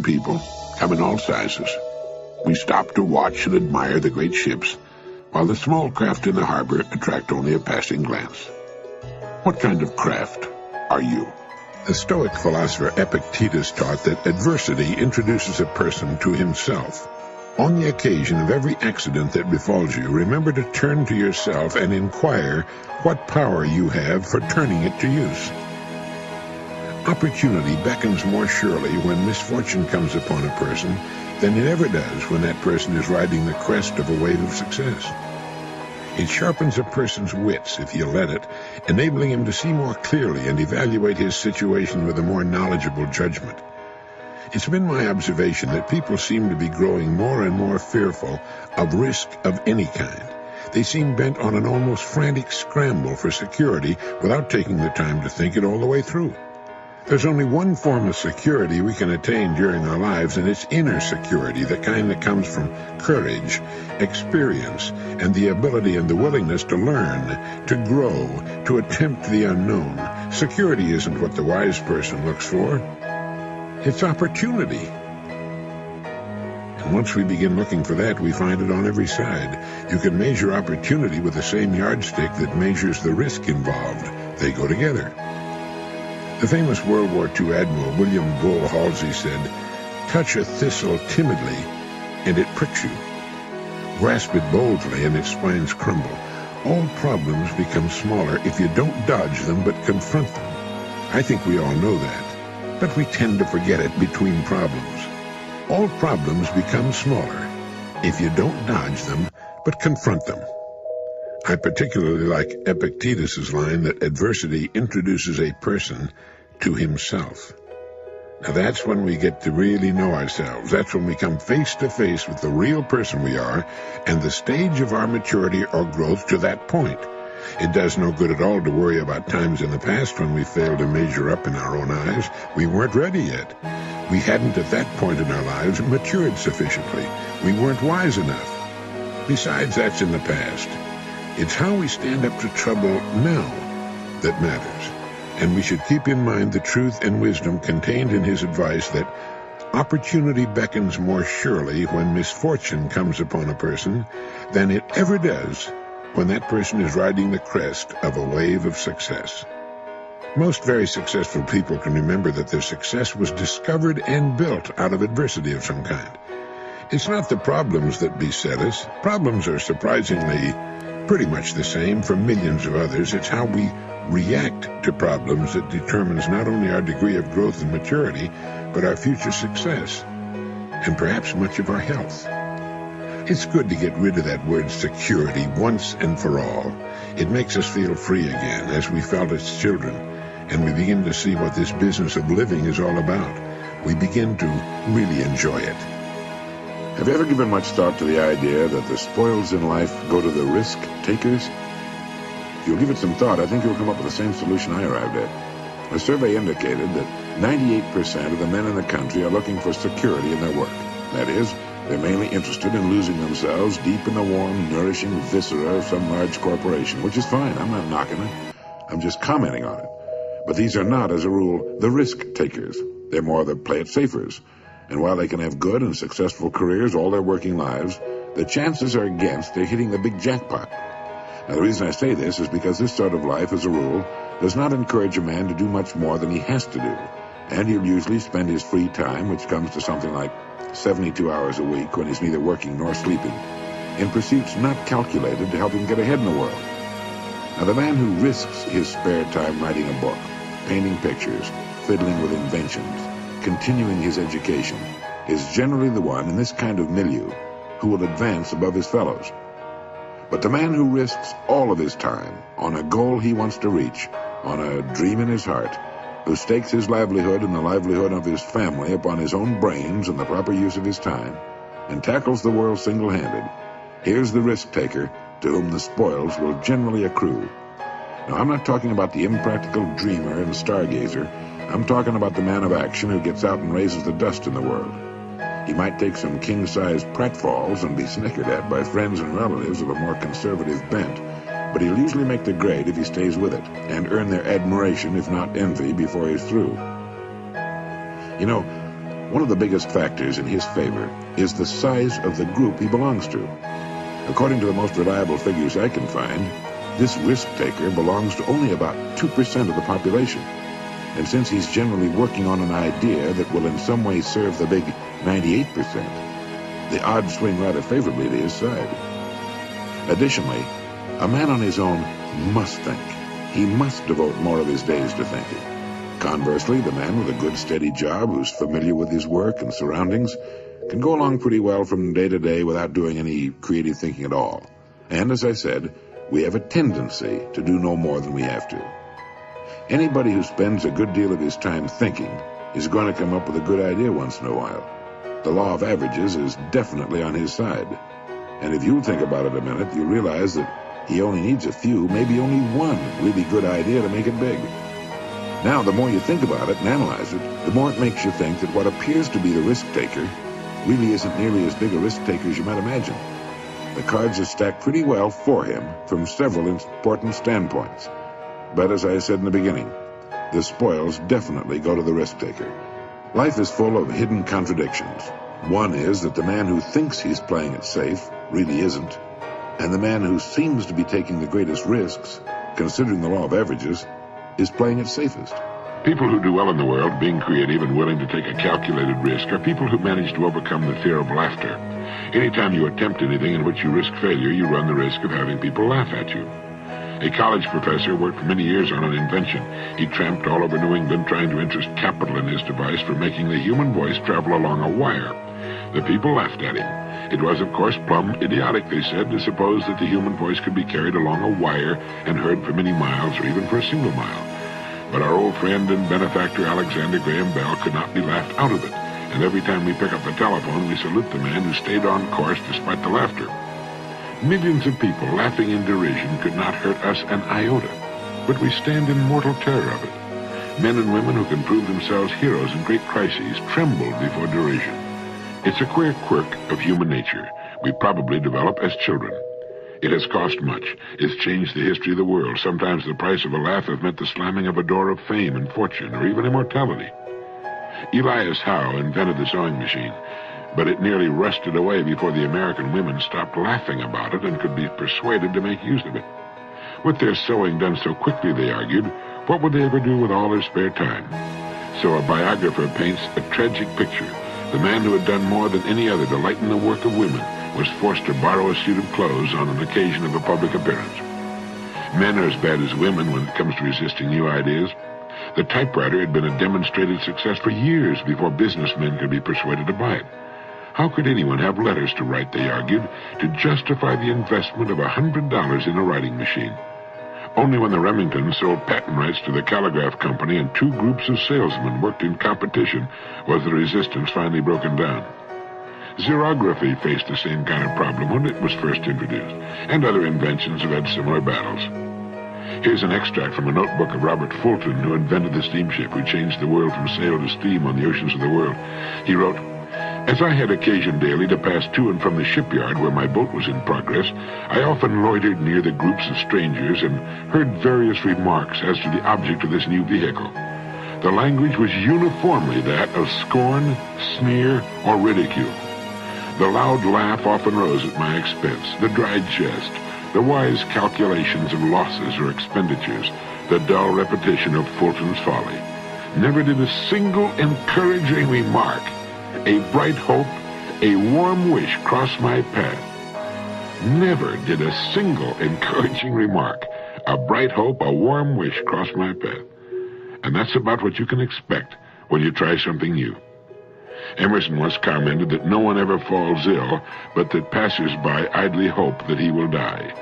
People come in all sizes. We stop to watch and admire the great ships, while the small craft in the harbor attract only a passing glance. What kind of craft are you? The Stoic philosopher Epictetus taught that adversity introduces a person to himself. On the occasion of every accident that befalls you, remember to turn to yourself and inquire what power you have for turning it to use. Opportunity beckons more surely when misfortune comes upon a person than it ever does when that person is riding the crest of a wave of success. It sharpens a person's wits, if you let it, enabling him to see more clearly and evaluate his situation with a more knowledgeable judgment. It's been my observation that people seem to be growing more and more fearful of risk of any kind. They seem bent on an almost frantic scramble for security without taking the time to think it all the way through. There's only one form of security we can attain during our lives, and it's inner security, the kind that comes from courage, experience, and the ability and the willingness to learn, to grow, to attempt the unknown. Security isn't what the wise person looks for. It's opportunity. And once we begin looking for that, we find it on every side. You can measure opportunity with the same yardstick that measures the risk involved. They go together. The famous World War II Admiral William Bull Halsey said, "Touch a thistle timidly, and it pricks you. Grasp it boldly, and its spines crumble. All problems become smaller if you don't dodge them, but confront them." I think we all know that, but we tend to forget it between problems. All problems become smaller if you don't dodge them, but confront them. I particularly like Epictetus's line that adversity introduces a person to himself. Now that's when we get to really know ourselves. That's when we come face to face with the real person we are and the stage of our maturity or growth to that point. It does no good at all to worry about times in the past when we failed to measure up in our own eyes. We weren't ready yet. We hadn't at that point in our lives matured sufficiently. We weren't wise enough. Besides, that's in the past. It's how we stand up to trouble now that matters. And we should keep in mind the truth and wisdom contained in his advice that opportunity beckons more surely when misfortune comes upon a person than it ever does when that person is riding the crest of a wave of success. Most very successful people can remember that their success was discovered and built out of adversity of some kind. It's not the problems that beset us. Problems are surprisingly pretty much the same for millions of others. It's how we react to problems that determines not only our degree of growth and maturity, but our future success, and perhaps much of our health. It's good to get rid of that word security once and for all. It makes us feel free again, as we felt as children, and we begin to see what this business of living is all about. We begin to really enjoy it. Have you ever given much thought to the idea that the spoils in life go to the risk takers? If you'll give it some thought, I think you'll come up with the same solution I arrived at. A survey indicated that 98% of the men in the country are looking for security in their work. That is, they're mainly interested in losing themselves deep in the warm, nourishing viscera of some large corporation, which is fine. I'm not knocking it. I'm just commenting on it. But these are not, as a rule, the risk takers. They're more the play-it-safers. And while they can have good and successful careers all their working lives, the chances are against their hitting the big jackpot. Now, the reason I say this is because this sort of life, as a rule, does not encourage a man to do much more than he has to do. And he'll usually spend his free time, which comes to something like 72 hours a week when he's neither working nor sleeping, in pursuits not calculated to help him get ahead in the world. Now, the man who risks his spare time writing a book, painting pictures, fiddling with inventions, continuing his education, is generally the one in this kind of milieu who will advance above his fellows. But the man who risks all of his time on a goal he wants to reach, on a dream in his heart, who stakes his livelihood and the livelihood of his family upon his own brains and the proper use of his time, and tackles the world single-handed, here's the risk-taker to whom the spoils will generally accrue. Now, I'm not talking about the impractical dreamer and stargazer. I'm talking about the man of action who gets out and raises the dust in the world. He might take some king-sized pratfalls and be snickered at by friends and relatives of a more conservative bent, but he'll usually make the grade if he stays with it, and earn their admiration, if not envy, before he's through. You know, One of the biggest factors in his favor is the size of the group he belongs to. According to the most reliable figures I can find, this risk-taker belongs to only about 2% of the population. And since he's generally working on an idea that will in some way serve the big 98%, the odds swing rather favorably to his side. Additionally, a man on his own must think. He must devote more of his days to thinking. Conversely, the man with a good, steady job who's familiar with his work and surroundings can go along pretty well from day to day without doing any creative thinking at all. And as I said, we have a tendency to do no more than we have to. Anybody who spends a good deal of his time thinking is going to come up with a good idea once in a while. The law of averages is definitely on his side. And if you think about it a minute, you'll realize that he only needs a few, maybe only one really good idea to make it big. Now, the more you think about it and analyze it, the more it makes you think that what appears to be the risk-taker really isn't nearly as big a risk-taker as you might imagine. The cards are stacked pretty well for him from several important standpoints. But as I said in the beginning, the spoils definitely go to the risk-taker. Life is full of hidden contradictions. One is that the man who thinks he's playing it safe really isn't, and the man who seems to be taking the greatest risks, considering the law of averages, is playing it safest. People who do well in the world, being creative and willing to take a calculated risk, are people who manage to overcome the fear of laughter. Anytime you attempt anything in which you risk failure, you run the risk of having people laugh at you. A college professor worked for many years on an invention. He tramped all over New England trying to interest capital in his device for making the human voice travel along a wire. The people laughed at him. It was, of course, plumb idiotic, they said, to suppose that the human voice could be carried along a wire and heard for many miles or even for a single mile. But our old friend and benefactor Alexander Graham Bell could not be laughed out of it, and every time we pick up the telephone, we salute the man who stayed on course despite the laughter. Millions of people laughing in derision could not hurt us an iota, but we stand in mortal terror of it. Men and women who can prove themselves heroes in great crises tremble before derision. It's a queer quirk of human nature we probably develop as children. It has cost much. It's changed the history of the world. Sometimes the price of a laugh has meant the slamming of a door of fame and fortune, or even immortality. Elias Howe invented the sewing machine, but it nearly rusted away before the American women stopped laughing about it and could be persuaded to make use of it. With their sewing done so quickly, they argued, what would they ever do with all their spare time? So a biographer paints a tragic picture. The man who had done more than any other to lighten the work of women was forced to borrow a suit of clothes on an occasion of a public appearance. Men are as bad as women when it comes to resisting new ideas. The typewriter had been a demonstrated success for years before businessmen could be persuaded to buy it. How could anyone have letters to write, they argued, to justify the investment of $100 in a writing machine? Only when the Remingtons sold patent rights to the Telegraph Company and two groups of salesmen worked in competition was the resistance finally broken down. Xerography faced the same kind of problem when it was first introduced, and other inventions have had similar battles. Here's an extract from a notebook of Robert Fulton, who invented the steamship, who changed the world from sail to steam on the oceans of the world. He wrote, as I had occasion daily to pass to and from the shipyard where my boat was in progress, I often loitered near the groups of strangers and heard various remarks as to the object of this new vehicle. The language was uniformly that of scorn, sneer, or ridicule. The loud laugh often rose at my expense, the dry jest, the wise calculations of losses or expenditures, the dull repetition of Fulton's folly. Never did a single encouraging remark, a bright hope, a warm wish cross my path. Never did a single encouraging remark, a bright hope, a warm wish cross my path. And that's about what you can expect when you try something new. Emerson once commented that no one ever falls ill, but that passers-by idly hope that he will die.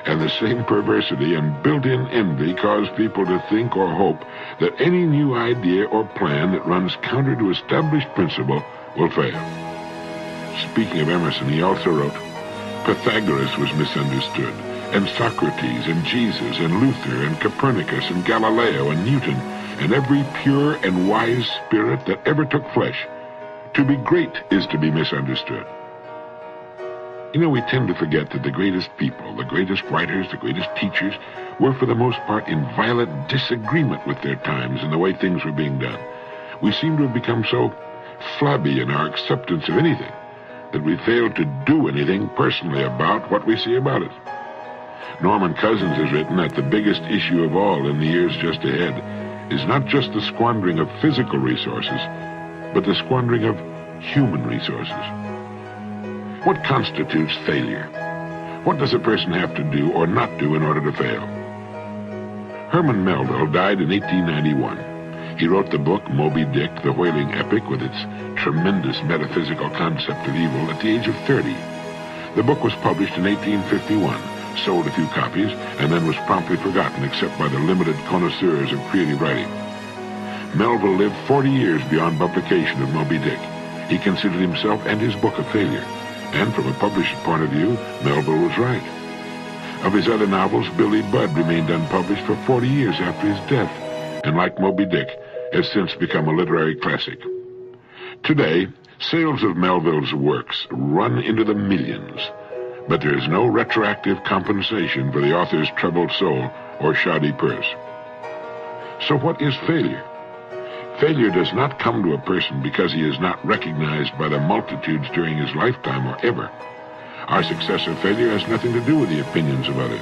And the same perversity and built-in envy cause people to think or hope that any new idea or plan that runs counter to established principle will fail. Speaking of Emerson, he also wrote, Pythagoras was misunderstood, and Socrates, and Jesus, and Luther, and Copernicus, and Galileo, and Newton, and every pure and wise spirit that ever took flesh. To be great is to be misunderstood. You know, we tend to forget that the greatest people, the greatest writers, the greatest teachers, were for the most part in violent disagreement with their times and the way things were being done. We seem to have become so flabby in our acceptance of anything, that we fail to do anything personally about what we see about it. Norman Cousins has written that the biggest issue of all in the years just ahead is not just the squandering of physical resources, but the squandering of human resources. What constitutes failure? What does a person have to do or not do in order to fail? Herman Melville died in 1891. He wrote the book Moby Dick, the whaling epic, with its tremendous metaphysical concept of evil, at the age of 30. The book was published in 1851, sold a few copies, and then was promptly forgotten except by the limited connoisseurs of creative writing. Melville lived 40 years beyond publication of Moby Dick. He considered himself and his book a failure, and from a publisher's point of view, Melville was right. Of his other novels, Billy Budd remained unpublished for 40 years after his death, and like Moby Dick, has since become a literary classic. Today, sales of Melville's works run into the millions, but there is no retroactive compensation for the author's troubled soul or shoddy purse. So what is failure? Failure does not come to a person because he is not recognized by the multitudes during his lifetime or ever. Our success or failure has nothing to do with the opinions of others.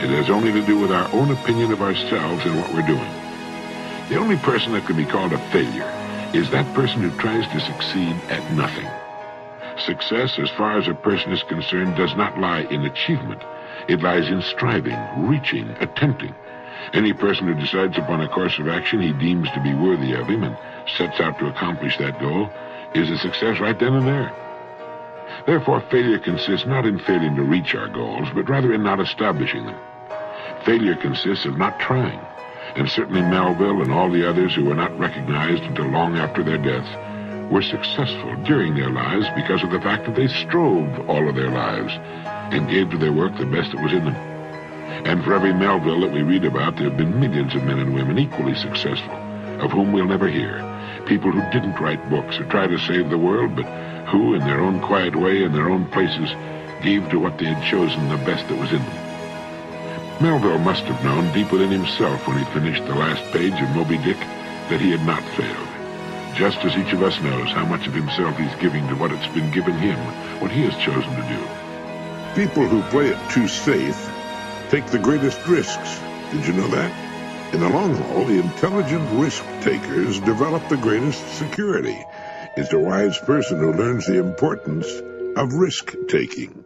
It has only to do with our own opinion of ourselves and what we're doing. The only person that can be called a failure is that person who tries to succeed at nothing. Success, as far as a person is concerned, does not lie in achievement. It lies in striving, reaching, attempting. Any person who decides upon a course of action he deems to be worthy of him and sets out to accomplish that goal is a success right then and there. Therefore, failure consists not in failing to reach our goals, but rather in not establishing them. Failure consists of not trying, and certainly Melville and all the others who were not recognized until long after their deaths were successful during their lives because of the fact that they strove all of their lives and gave to their work the best that was in them. And for every Melville that we read about, there have been millions of men and women equally successful, of whom we'll never hear. People who didn't write books or try to save the world, but who, in their own quiet way, in their own places, gave to what they had chosen the best that was in them. Melville must have known deep within himself when he finished the last page of Moby Dick that he had not failed. Just as each of us knows how much of himself he's giving to what it's been given him, what he has chosen to do. People who play it too safe take the greatest risks. Did you know that? In the long haul, the intelligent risk-takers develop the greatest security. It's a wise person who learns the importance of risk-taking.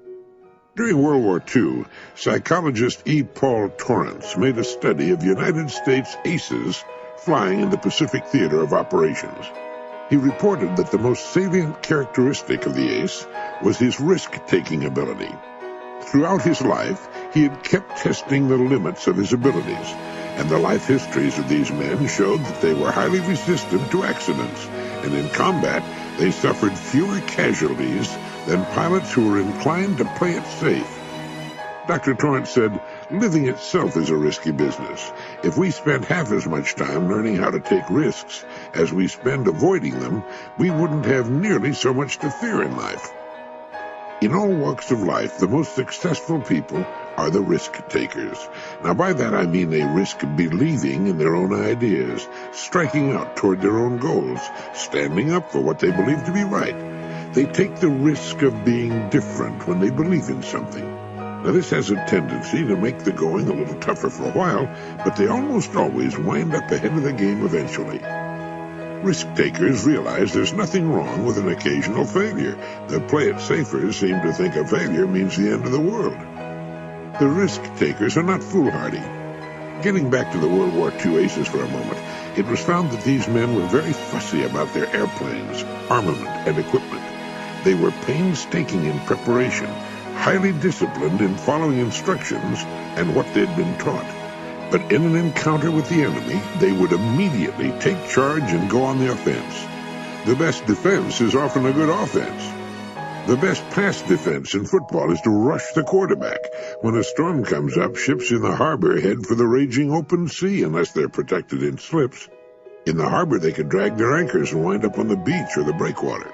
During World War II, psychologist E. Paul Torrance made a study of United States aces flying in the Pacific Theater of Operations. He reported that the most salient characteristic of the ace was his risk-taking ability. Throughout his life, he had kept testing the limits of his abilities, and the life histories of these men showed that they were highly resistant to accidents, and in combat they suffered fewer casualties than pilots who were inclined to play it safe. Dr. Torrance said, "Living itself is a risky business. If we spent half as much time learning how to take risks as we spend avoiding them, we wouldn't have nearly so much to fear in life." In all walks of life, the most successful people are the risk-takers. Now, by that I mean they risk believing in their own ideas, striking out toward their own goals, standing up for what they believe to be right. They take the risk of being different when they believe in something. Now, this has a tendency to make the going a little tougher for a while, but they almost always wind up ahead of the game eventually. Risk-takers realize there's nothing wrong with an occasional failure. The play-it-safers seem to think a failure means the end of the world. The risk-takers are not foolhardy. Getting back to the World War II aces for a moment, it was found that these men were very fussy about their airplanes, armament, and equipment. They were painstaking in preparation, highly disciplined in following instructions and what they'd been taught. But in an encounter with the enemy, they would immediately take charge and go on the offense. The best defense is often a good offense. The best pass defense in football is to rush the quarterback. When a storm comes up, ships in the harbor head for the raging open sea unless they're protected in slips. In the harbor, they could drag their anchors and wind up on the beach or the breakwater.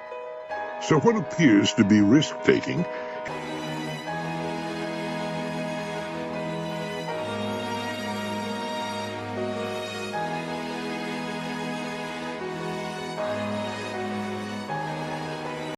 So what appears to be risk-taking